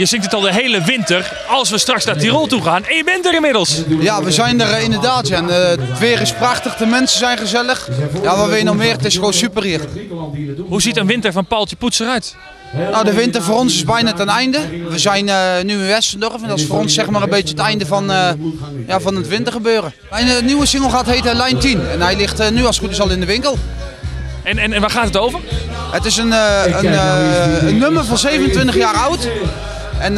Je zingt het al de hele winter als we straks naar Tirol toe gaan. En je bent er inmiddels. Ja, we zijn er inderdaad. Ja. En, het weer is prachtig, de mensen zijn gezellig. Ja, wat wil je nog meer? Het is gewoon super hier. Hoe ziet een winter van Paaltje Poets eruit? Nou, de winter voor ons is bijna ten einde. We zijn nu in Westendorf en dat is voor ons zeg maar een beetje het einde van het wintergebeuren. Mijn nieuwe single heet Lijn 10 en hij ligt nu als het goed is al in de winkel. En waar gaat het over? Het is een nummer van 27 jaar oud. En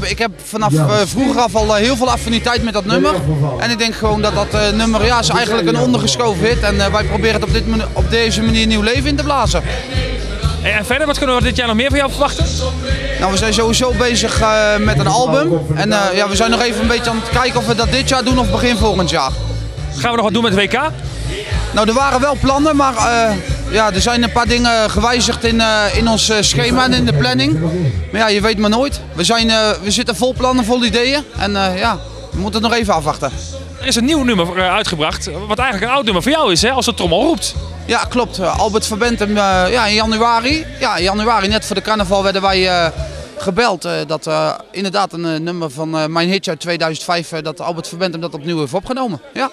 ik heb vanaf vroeger af al heel veel affiniteit met dat nummer. En ik denk gewoon dat dat nummer is eigenlijk een ondergeschoven hit. En wij proberen het op deze manier nieuw leven in te blazen. En verder, wat kunnen we dit jaar nog meer van jou verwachten? Nou, we zijn sowieso bezig met een album. En we zijn nog even een beetje aan het kijken of we dat dit jaar doen of begin volgend jaar. Gaan we nog wat doen met het WK? Nou, er waren wel plannen, maar er zijn een paar dingen gewijzigd in ons schema en in de planning. Maar ja, je weet maar nooit. We zitten vol plannen, vol ideeën. En we moeten het nog even afwachten. Er is een nieuw nummer uitgebracht, wat eigenlijk een oud nummer voor jou is, hè, als de trommel roept. Ja, klopt. Albert Verbentem in januari. Ja, in januari, net voor de carnaval, werden wij gebeld dat inderdaad een nummer van mijn hitje uit 2005, dat Albert Verbentem dat opnieuw heeft opgenomen. Ja.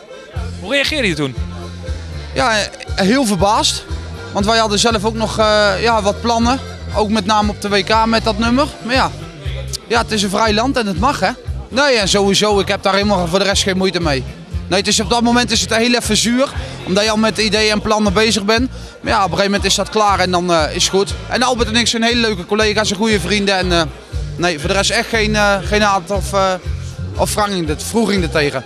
Hoe reageerde je toen? Ja, heel verbaasd. Want wij hadden zelf ook nog wat plannen. Ook met name op de WK met dat nummer. Maar ja, het is een vrij land en het mag, hè. Nee, en sowieso, ik heb daar helemaal voor de rest geen moeite mee. Nee, op dat moment is het heel even zuur. Omdat je al met ideeën en plannen bezig bent. Maar ja, op een gegeven moment is dat klaar en dan is het goed. En Albert en ik zijn hele leuke collega's en goede vrienden. En nee, voor de rest echt geen haat of wranging ertegen.